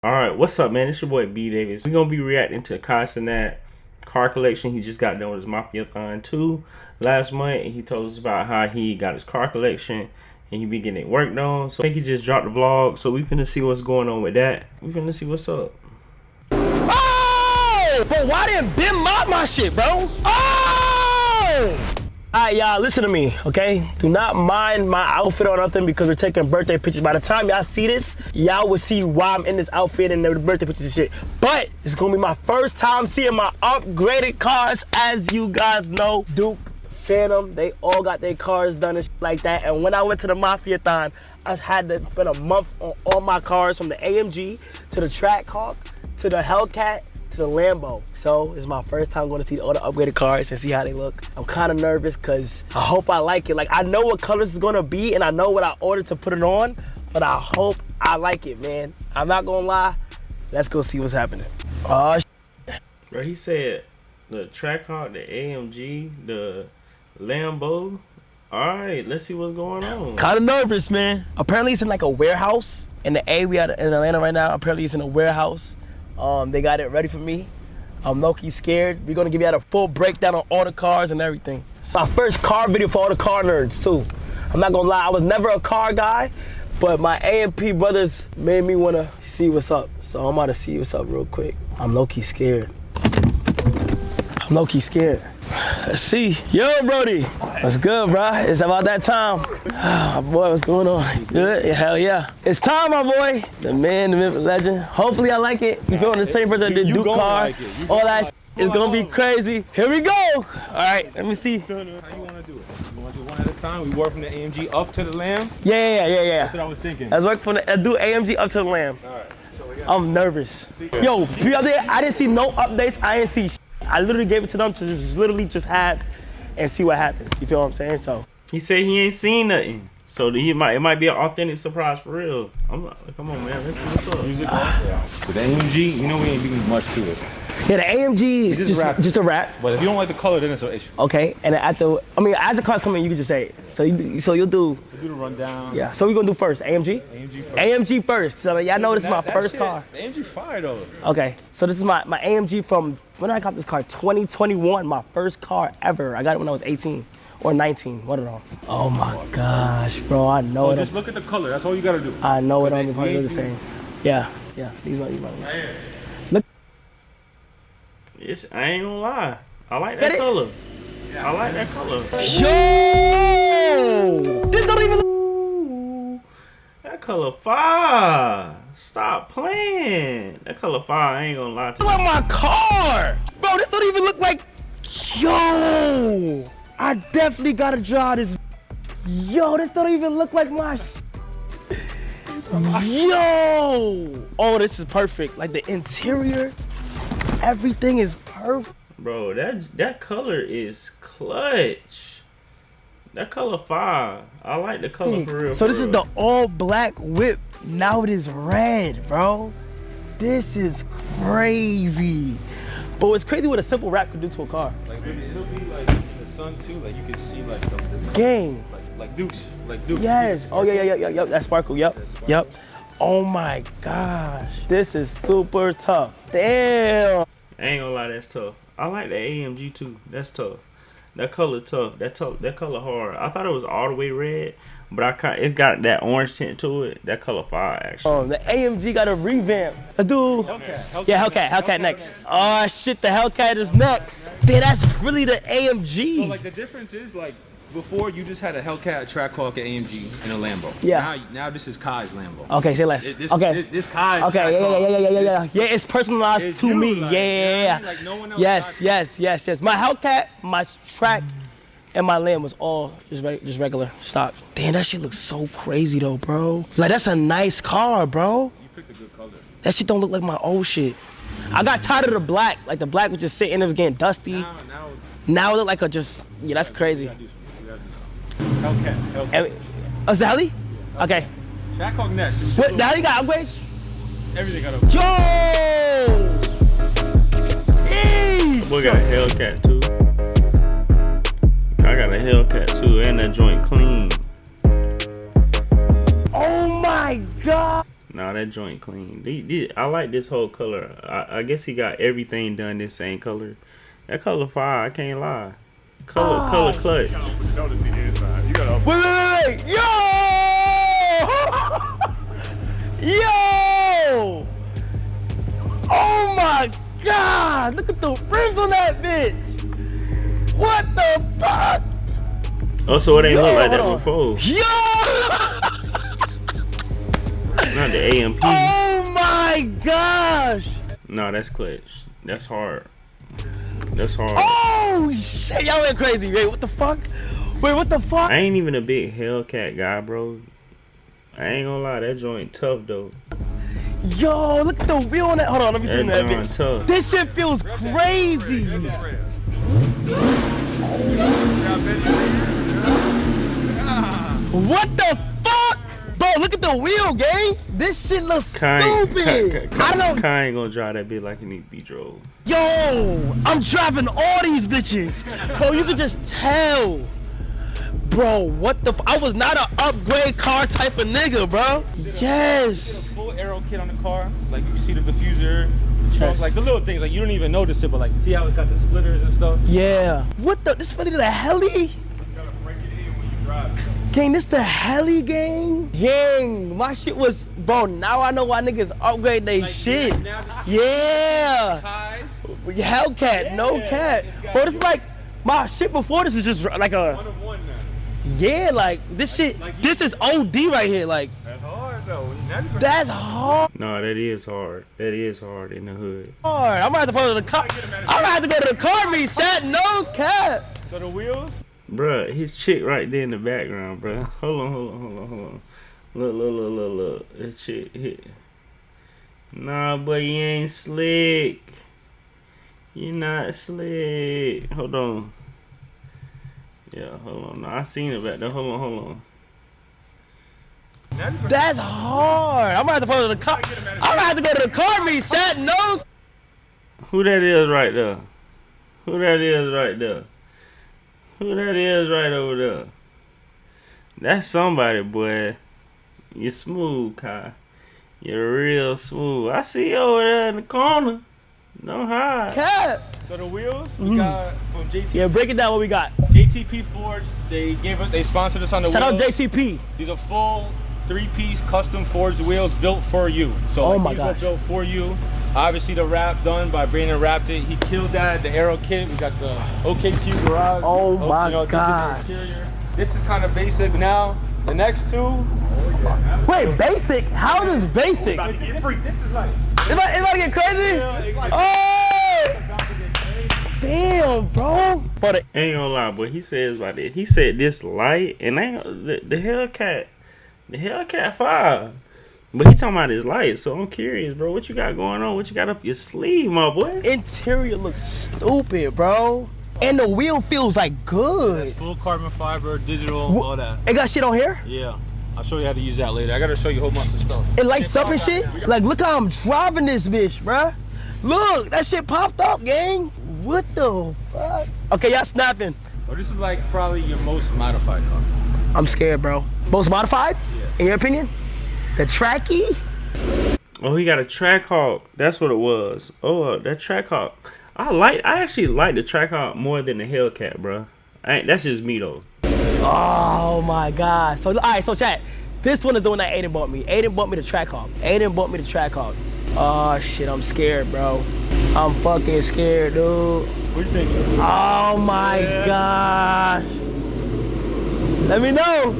Alright, what's up, man? It's your boy BDavis. We're gonna be reacting to Cenat car collection. He just got done with his Mafia-thon 2 last month, and he told us about how he got his car collection and he be getting it worked on. So I think he just dropped the vlog, so we finna see what's going on with that. We finna see what's up. Oh! But why didn't Ben mop my shit, bro? Oh! Alright, y'all, listen to me, okay? Do not mind my outfit or nothing because we're taking birthday pictures. By the time y'all see this, y'all will see why I'm in this outfit and the birthday pictures and shit. But it's gonna be my first time seeing my upgraded cars. As you guys know, Duke, Phantom, they all got their cars done and shit like that. And when I went to the Mafia-thon, I had to spend a month on all my cars, from the AMG to the Trackhawk to the Hellcat to the Lambo. So it's my first time going to see all the upgraded cars and see how they look. I'm kind of nervous because I hope I like it. Like, I know what colors it's gonna be and I know what I ordered to put it on, but I hope I like it, man. I'm not gonna lie. Let's go see what's happening. Oh, Bro, he said the Trackhawk, the AMG, the Lambo. Alright, let's see what's going on. kind of nervous, man. Apparently it's in like a warehouse. In the A, we are in Atlanta right now. Apparently it's in a warehouse. They got it ready for me. I'm low-key scared. We're gonna give you a full breakdown on all the cars and everything. It's my first car video for all the car nerds too. I'm not gonna lie, I was never a car guy, but my A&P brothers made me wanna see what's up. So I'm about to see what's up real quick. I'm low-key scared. Let's see. Yo, Brody. What's good, bro? It's about that time. Oh, boy, what's going on? Good? Yeah, hell yeah. It's time, my boy. The man, the myth, the legend. Hopefully I like it. You feel the same person that did Duke car, like all that shit. It's gonna be crazy. Here we go. All right, let me see. How you wanna do it? You wanna do one at a time? We work from the AMG up to the Lamb? Yeah. That's what I was thinking. Let's work from the, do AMG up to the Lamb. All right. I'm nervous. Yo, the other day, I didn't see no updates. I didn't see shit. I literally gave it to them to just have and see what happens. You feel what I'm saying? So He said he ain't seen nothing. So it might be an authentic surprise for real. Come on, man. Let's see what's up. Music, yeah. With the AMG, you know we ain't doing much to it. yeah, the AMG is just a wrap. But if you don't like the color, then it's an issue. Okay, and as the cars come in, you can just say it. So you'll do. We'll do the rundown. Yeah. So we're gonna do first AMG. AMG first. AMG first. So y'all know this is my first car. The AMG fire though. Okay. So this is my AMG from when I got this car, 2021. My first car ever. I got it when I was 18 or 19. One of them. Oh my gosh, bro. I know it. Just look at the color. That's all you gotta do. I know it only probably the same. Yeah. These might. Look. I ain't gonna lie. I like that color. I like that color. Yo! This don't even look. Ooh, that color fire. Stop playing. That color fire. I ain't gonna lie to you. Look at my car! Bro, this don't even look like. Yo! I definitely gotta draw this. Yo, this don't even look like my. Yo! Oh, this is perfect. Like the interior, everything is perfect. Bro, that color is clutch. That color fire. I like the color for real. So this is the all black whip. Now it is red, bro. This is crazy. But it's crazy what a simple wrap could do to a car. Like it'll be like in the sun too. Like you can see like the Gang. like Dukes. Like Dukes. Yes. Oh yeah. That sparkle. Yep. Oh my gosh. This is super tough. Damn. I ain't gonna lie, that's tough. I like the AMG too. That's tough. That color tough. That color hard. I thought it was all the way red, but it got that orange tint to it. That color fire actually. The AMG got a revamp. Let's do. Hellcat next. Oh shit, the Hellcat is next. Damn, that's really the AMG. So like the difference is like before you just had a Hellcat, a Trackhawk, an AMG, and a Lambo. Yeah. Now this is Kai's Lambo. Okay, say less. This Kai's. Okay, yeah. Yeah, it's personalized it's to you, me. Like, Yeah. Like no one else Yes. My Hellcat, my Track, and my Lamb was all just regular stock. Damn, that shit looks so crazy though, bro. Like that's a nice car, bro. You picked a good color. That shit don't look like my old shit. I got tired of the black. Like the black was just sitting, it was getting dusty. Now it look like that's crazy. Hellcat. Oh, is that Heli? Okay. Trackhawk next. What, the Heli got upgrades? Everything got upgrades. Yo! We got a Hellcat too. I got a Hellcat too, and that joint clean. Oh my God! Nah, that joint clean. I like this whole color. I guess he got everything done this same color. That color fire, I can't lie. Color clutch. You gotta open the door to see the inside. You gotta open. Wait. Yo! Oh my God! Look at the rims on that bitch! What the fuck? Oh, so it ain't look like that hold on. before. Yo! Not the AMP. Oh my gosh! No, that's clutch. That's hard. That's hard. Oh shit! Y'all went crazy. Wait, what the fuck? Wait, what the fuck? I ain't even a big Hellcat guy, bro. I ain't gonna lie, that joint tough though. Yo, look at the wheel on that. Hold on, let me see that joint bitch. tough. This shit feels crazy. What the fuck? Bro, look at the wheel, gang. This shit looks stupid. I don't. Kai ain't gonna drive that bitch like it need to be drove. Yo, I'm driving all these bitches. Bro, you can just tell. Bro, what the I was not an upgrade car type of nigga, bro. Yes. Full aero kit on the car. Like you can see the diffuser, the trunk, like the little things. Like you don't even notice it, but like see how it's got the splitters and stuff. Yeah. What the? This funny, the heli? You gotta break it in when you drive. Gang, this the heli, gang? Gang, my shit was, bro, now I know why niggas upgrade they shit. Yeah. Ties. Hellcat, no cap. Bro, this is like, my shit before this is just like a, One of one now. yeah, like, this shit, this is OD right here, like, That's hard though. that's hard. No, that is hard. That is hard in the hood. I'm gonna have to go to the car, I'm gonna have to go to the car meet, chat, no cap. So the wheels. Bruh, his chick right there in the background, bruh. Hold on. Look. That chick hit. Nah, but you ain't slick. You not slick. Hold on. Yeah, hold on. No, I seen it back there. Hold on. That's hard. I'm gonna have to go to the car, I'm gonna have to go to the car meet, chat, no. Who that is right there? Who that is right over there? That's somebody, boy. You're smooth, Kai. You're real smooth. I see you over there in the corner. Don't hide. Cap. So the wheels we got from JTP. Yeah, break it down what we got. JTP Forge. They sponsored us on the Shout out wheels. JTP. These are full 3-piece custom forged wheels built for you. So Oh like, my these gosh. were built for you. Obviously the wrap done by Brandon Wrapped It. He killed that. The aero kit. We got the OKQ garage. Oh my you know, gosh. interior. This is kind of basic. Now the next two. Wait, basic? How is this basic? This is like. It's about to get crazy? Oh! Damn, bro. But Ain't gonna lie, boy. He says about it. He said this light, and ain't the Hellcat 5. But he talking about his light, so I'm curious, bro. What you got going on? What you got up your sleeve, my boy? interior looks stupid, bro. And the wheel feels like good. Full carbon fiber, digital, all that. It got shit on here? Yeah. I'll show you how to use that later. I gotta show you a whole bunch of stuff. It lights up and shit? Like, look how I'm driving this bitch, bruh. Look, that shit popped up, gang. What the fuck? Okay, y'all snapping. Oh, this is like probably your most modified car. I'm scared, bro. Most modified? Yeah. In your opinion? The Tracky? Oh, he got a Trackhawk. That's what it was. Oh, that Trackhawk. I actually like the Trackhawk more than the Hellcat, bro. That's just me though. Oh my God. So, all right, so chat. This one is the one that Aiden bought me. Aiden bought me the Trackhawk. Oh shit, I'm scared, bro. I'm fucking scared, dude. What do you think? Oh my gosh. Let me know.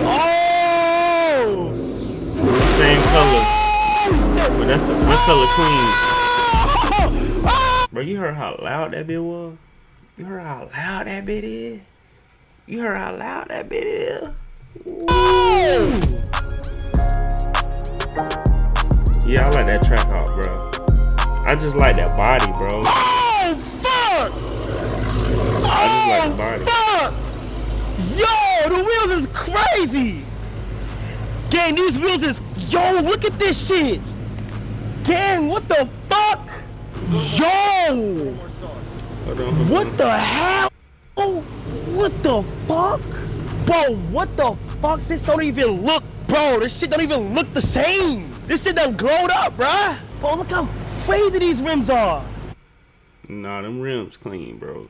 Oh! Same color. But that's what color clean. Bro, you heard how loud that bit was? You heard how loud that bit is? Woo! Yeah, I like that Trackhawk, bro. I just like that body, bro. Oh, fuck! I just like the body. Fuck! Yo, the wheels is crazy! Gang, these wheels is... Yo, look at this shit! Gang, what the fuck? Yo! Hold on. What the hell? Oh, what the fuck? Bro, what the fuck? This don't even look Bro, this shit don't even look the same. This shit done glowed up, bruh. Bro, look how crazy these rims are. Nah, them rims clean, bro.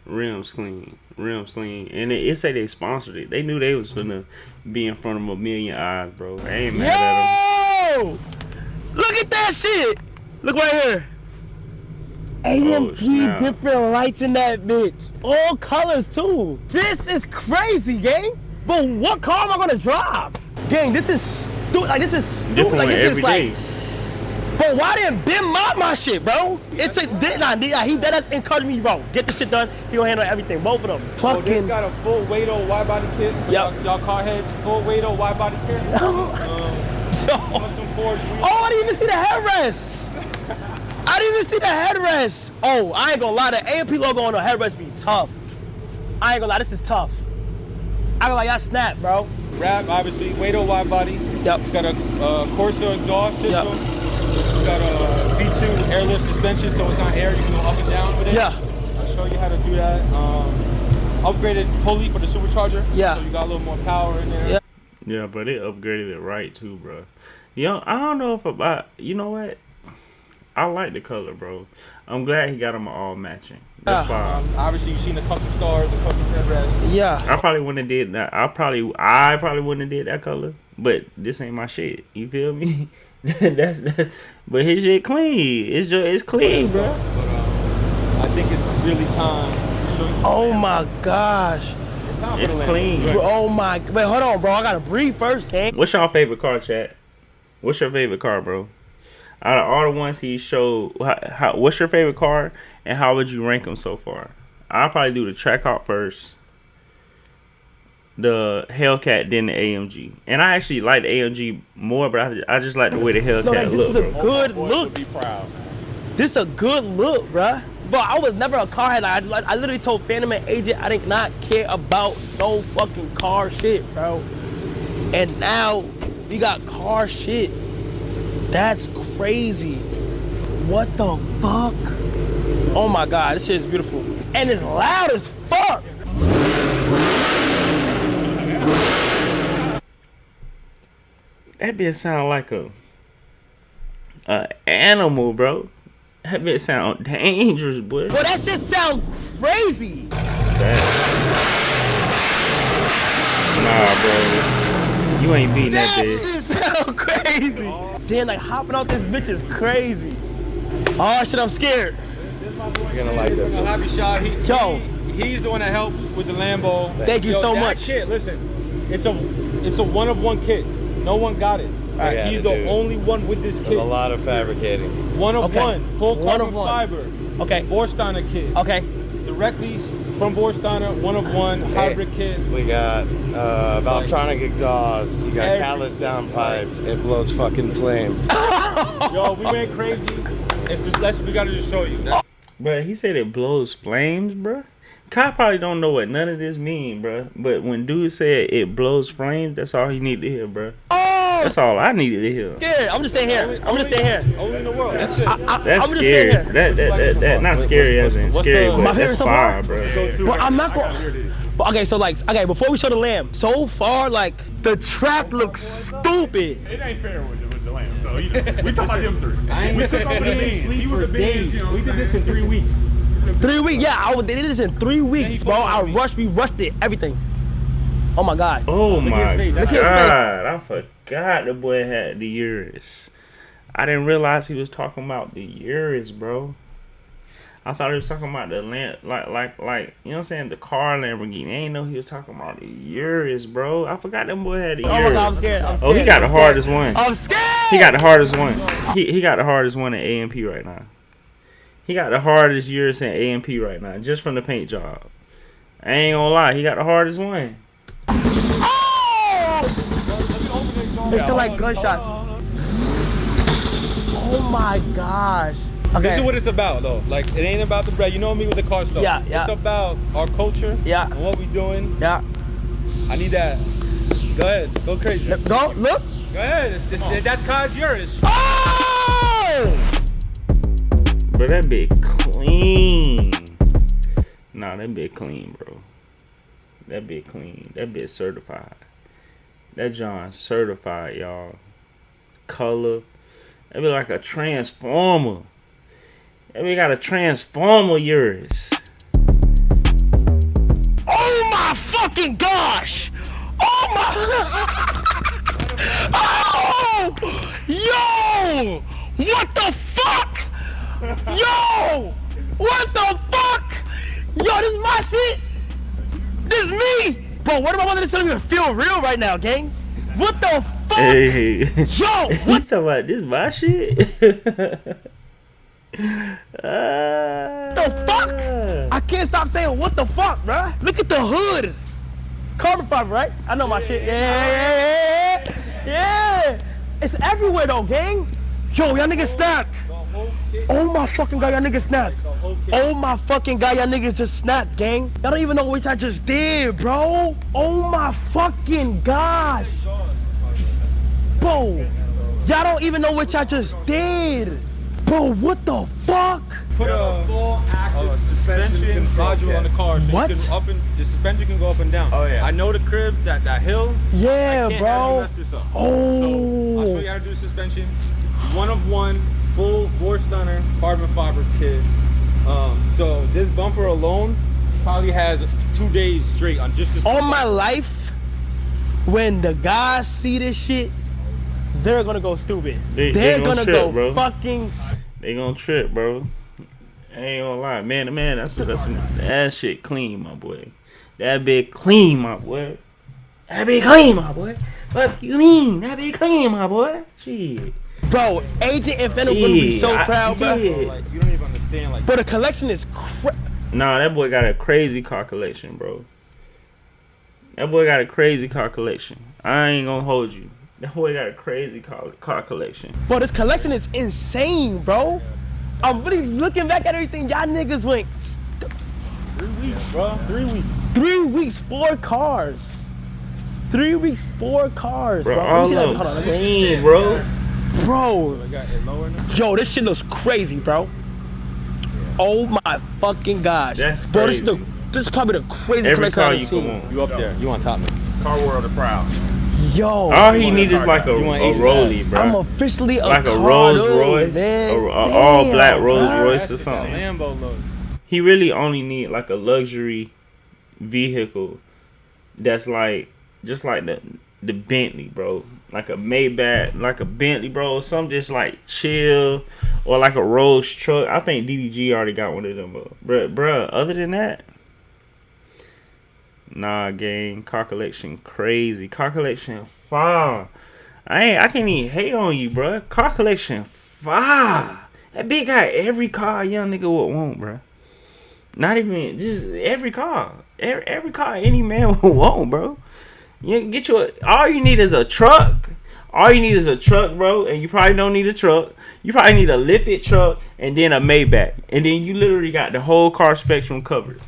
Rims clean. Rims clean. And it say they sponsored it. They knew they was finna be in front of a million eyes, bro. I ain't mad at them. Yo! Look at that shit. Look right here. AMP snap. different lights in that bitch. All colors too. This is crazy, gang. But what car am I gonna drive? Gang, this is stupid. Like, this is stupid. Different Like, one this is every like. day. Bro, why didn't Ben mod my shit, bro? It took he dead ass encouraged me, bro. Get this shit done. He gonna handle everything. Both of them. So this Fucking. got a full Wado wide body kit. Yep. Y'all car heads, full Wado wide body kit. Custom forged wheels. Oh, I didn't even see the headrest. I didn't even see the headrest. Oh, I ain't gonna lie. The AMP logo on the headrest be tough. I ain't gonna lie. This is tough. I ain't gonna lie. Y'all snap, bro. Wrap, obviously, Wado wide body. Yep. It's got a Corsa exhaust system. Yep. It's got a V2 airlift suspension, so it's on air. You can go up and down with it. Yeah. I'll show you how to do that. Upgraded pulley for the supercharger. Yeah. So you got a little more power in there. Yeah. Yeah, but it upgraded it right too, bro. I don't know if about. You know what? I like the color, bro. I'm glad he got them all matching. That's fine. Obviously, you've seen the custom stars, the custom headrest. Yeah. I probably wouldn't have did that. I probably wouldn't have did that color. But this ain't my shit. You feel me? that's. But his shit clean. It's clean, bro. But, I think it's really time to show you. Oh my gosh. It's clean. Bro, oh my. Wait, hold on, bro. I gotta breathe first, gang. What's your favorite car, chat? What's your favorite car, bro? Out of all the ones he showed, what's your favorite car, and how would you rank them so far? I'll probably do the Trackhawk first, the Hellcat, then the AMG. And I actually like the AMG more, but I just like the way the Hellcat No, like, this look, is a bro. good Boys look. would be proud. This a good look, bruh. But I was never a car head. I literally told Phantom and Agent I did not care about no fucking car shit, bro. And now we got car shit. That's crazy. What the fuck? Oh my god, this shit is beautiful. And it's loud as fuck. That bitch sound like a animal, bro. That bitch sound dangerous, boy. Bro, that shit sound crazy. Nah, bro. You ain't beating that That bitch. shit sound crazy. Damn, like hopping out this bitch is crazy. Oh shit, I'm scared. You're gonna like this. I'm happy shot. Yo. He's the one that helped with the Lambo. Thank you so that much. Kit, listen, it's a one of one kit. No one got it. Yeah, He's the dude. only one with this There's kit. a lot of fabricating. One of Okay. one, full One carbon of one. fiber. Okay. Borsteiner kit. Okay. Directly from Borsteiner, one of one hybrid kit. We got Valvetronic exhaust. You got Everything. callus downpipes. It blows fucking flames. Yo, we went crazy. It's just we gotta just show you. Bro, he said it blows flames, bro. Kai probably don't know what none of this mean, bro. But when dude said it blows flames, that's all he need to hear, bro. Oh, That's all I needed to hear. scared. I'm just staying here. I'm just staying here. Only in the world. That's it. That's I'm just scary. staying here. That not scary as in what's scary, the- but My favorite that's so far? fire, bro. Go-to. But I'm not I gotta hear going. this. But okay, so like, okay, before we show the lamb, so far like the track looks stupid. It ain't fair with the lamb. So you know, we talking about them three. We took over the We didn't beans. sleep He was for a beans. days. You know what We I'm did this saying? in 3 weeks. 3 weeks, yeah. They did this in 3 weeks, bro. We rushed it, everything. Oh my god. Oh Look at my his face. Look at his face. god! I forgot the boy had the Urus. I didn't realize he was talking about the Urus, bro. I thought he was talking about the like you know what I'm saying, the car Lamborghini. I didn't know he was talking about the Urus, bro. I forgot that boy had the Urus. Oh my god, I'm scared. I'm scared. Oh, he got the I'm scared. hardest one. I'm scared. He got the hardest one. He got the hardest one in AMP right now. He got the hardest Urus in AMP right now, just from the paint job. I ain't gonna lie, he got the hardest one. Oh! It sound like gunshots. Oh my gosh. Okay. This is what it's about, though. Like, it ain't about the bread. You know me with the car stuff. Yeah, yeah. It's about our culture. Yeah. And what we doing. Yeah. I need that. Go ahead. Go crazy. Go, look. Go ahead. That's Kai's yours. Oh! Bro, that bit clean. Nah, that bit clean, bro. That bit clean. That bit certified. That John certified, y'all. Color. That be like a transformer. That be got a transformer Urus. Oh my fucking gosh! Oh my! Oh! Yo! What the fuck? Yo! What the fuck? Yo, this is my shit. This is me. Bro, what am I wanting to tell you to feel real right now, gang? What the fuck? Hey. Yo, You what talking about this my shit? the fuck? I can't stop saying what the fuck, bruh. Look at the hood. Carbon fiber, right? I know my shit. Yeah. It's everywhere though, gang. Yo, y'all niggas snapped. Oh my fucking god, y'all niggas snapped. Oh my fucking god, y'all niggas just snapped, gang. Y'all don't even know what I just did, bro. Oh my fucking gosh. Bro, y'all don't even know what y'all just did. Bro, what the fuck? Put a suspension module on the car so What? you can the suspension can go up and down. Oh, yeah. I know the crib, that hill. Yeah, I can't bro. mess this up. Oh. So I'll show you how to do suspension. 1 of 1, full bore stunner, carbon fiber kit. So this bumper alone probably has 2 days straight on just this. All my life, when the guys see this shit, they're gonna go stupid. They're gonna trip, go bro. fucking. They gonna trip, bro. I ain't gonna lie, man to man. That shit clean, my boy. That bit clean, my boy. That bit clean, my boy. Fuck you mean? That bit clean, my boy. Shit. Bro, Agent Infinite gonna be so proud, bro. Like, you don't even understand. Like, But the collection is Nah, that boy got a crazy car collection, bro. That boy got a crazy car collection. I ain't gonna hold you. That boy got a crazy car collection. Bro, this collection is insane, bro. I'm really looking back at everything y'all niggas went. 3 weeks, bro. 3 weeks. 3 weeks, 4 cars. 3 weeks, 4 cars, Bro, bro. Let me all see that. of Hold on, them let me see. clean, bro. Bro, I got it lower now. yo, this shit looks crazy, bro. Oh my fucking gosh. That's Bro, crazy. this is probably the craziest Every collection car I've you seen. come on. You up there. You on top, man. Car world of proud. Yo, All he need is like a You want rollie, bro. I'm officially a like a car Rolls dude, Royce, man. or all Damn, black Rolls bro. Royce or That's something. a Lambo load. He really only need like a luxury vehicle that's like just like the Bentley, bro. Like a Maybach, like a Bentley, bro. Some just like chill, or like a Rolls truck. I think DDG already got one of them, bro. Other than that, nah, gang. Car collection crazy. Car collection fire. I can't even hate on you, bro. Car collection fire. That big got every car a young nigga would want, bro. Not even just every car. Every car any man would want, bro. You get all you need is a truck. All you need is a truck, bro. And you probably don't need a truck. You probably need a lifted truck and then a Maybach. And then you literally got the whole car spectrum covered.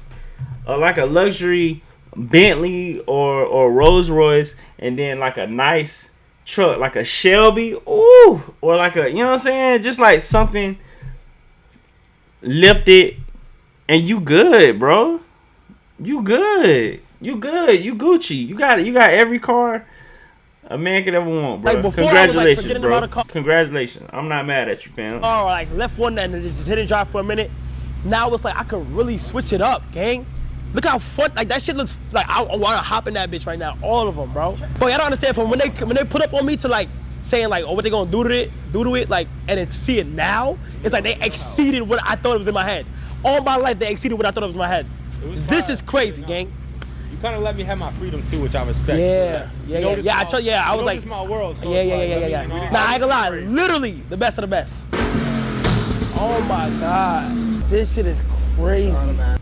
Like a luxury Bentley or Rolls Royce, and then like a nice truck, like a Shelby, ooh, or like a, you know what I'm saying? Just like something lifted, and you good, bro. You good. You Gucci. You got every car a man could ever want, bro. Like before, I was, like, Congratulations, forgetting bro. about a car. Congratulations. I'm not mad at you, fam. Or like left one and just didn't drive for a minute. Now it's like I could really switch it up, gang. Look how fun, like that shit looks like I want to hop in that bitch right now. All of them, bro. But y'all don't understand, from when they put up on me to like saying like, oh, what they gonna do to it, like, and then see it now, it's like they exceeded what I thought it was in my head. All my life they exceeded what I thought it was in my head. This is crazy, gang. You kind of let me have my freedom too, which I respect. Yeah, You know, this I my- was like, this is my world. So yeah. it's like, Nah, I ain't gonna lie, literally the best of the best. Oh my god, this shit is crazy.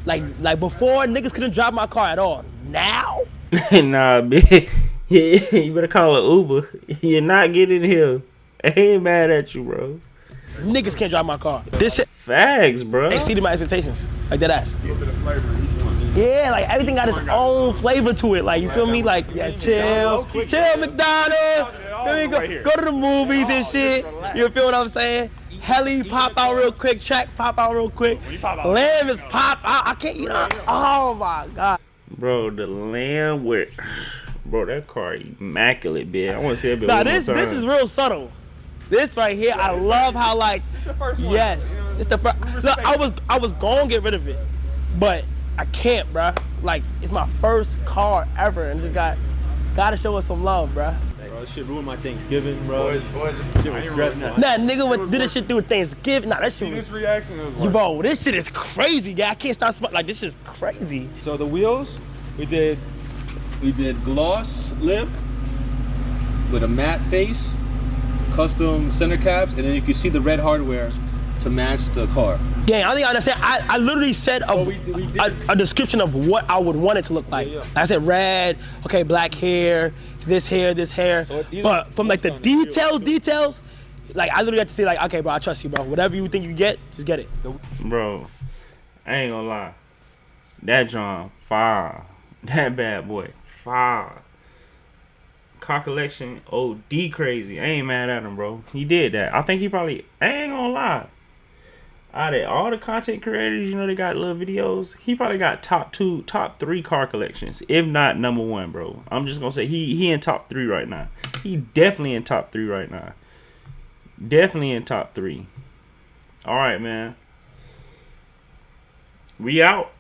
Like before, niggas couldn't drive my car at all. Now, Nah, bitch. Yeah, you better call an Uber. You're not getting here. I ain't mad at you, bro. niggas can't drive my car. This shit Fags, bro. exceeded my expectations. Like that ass. A little bit of flavor in each one. Yeah, like everything got its own flavor to it. Like, you feel me? Like, yeah, chill McDonald's. There we go. Go to the movies and shit. You feel what I'm saying? Heli pop out real quick. Track pop out real quick. Lamb is pop out. I can't eat it. Oh my god. Bro, the Lamb with Bro, that car immaculate, bitch. I want to see it. Nah, this is real subtle. This right here, I love how like. It's your first one. Yes, You know, it's the first. Look, I was gonna get rid of it, but I can't, bruh. Like it's my first car ever, and just gotta show us some love, bruh. bro, this shit ruined my Thanksgiving, bro. Boys, Shit was stressful. That nigga would do this shit through Thanksgiving. Nah, that See shit this was. reaction was You like, bro, this shit is crazy, guy. I can't stop smoking. Like this is crazy. so the wheels, we did gloss lip with a matte face, custom center caps, and then you can see the red hardware to match the car. Yeah, I think I understand. I literally said we did. a description of what I would want it to look like. Yeah. I said red, okay, black hair, this hair. So either- But from like the it's done. details, like I literally have to say like, okay, bro, I trust you, bro. Whatever you think you get, just get it. Bro, I ain't gonna lie. That John, fire. That bad boy, fire. Car collection, OD crazy. I ain't mad at him, bro. He did that. I think he probably, I ain't gonna lie. Out of all the content creators, you know, they got little videos. He probably got top 3 car collections, if not number 1, bro. I'm just gonna say he in top 3 right now. He definitely in top 3 right now. Definitely in top 3. All right, man. We out.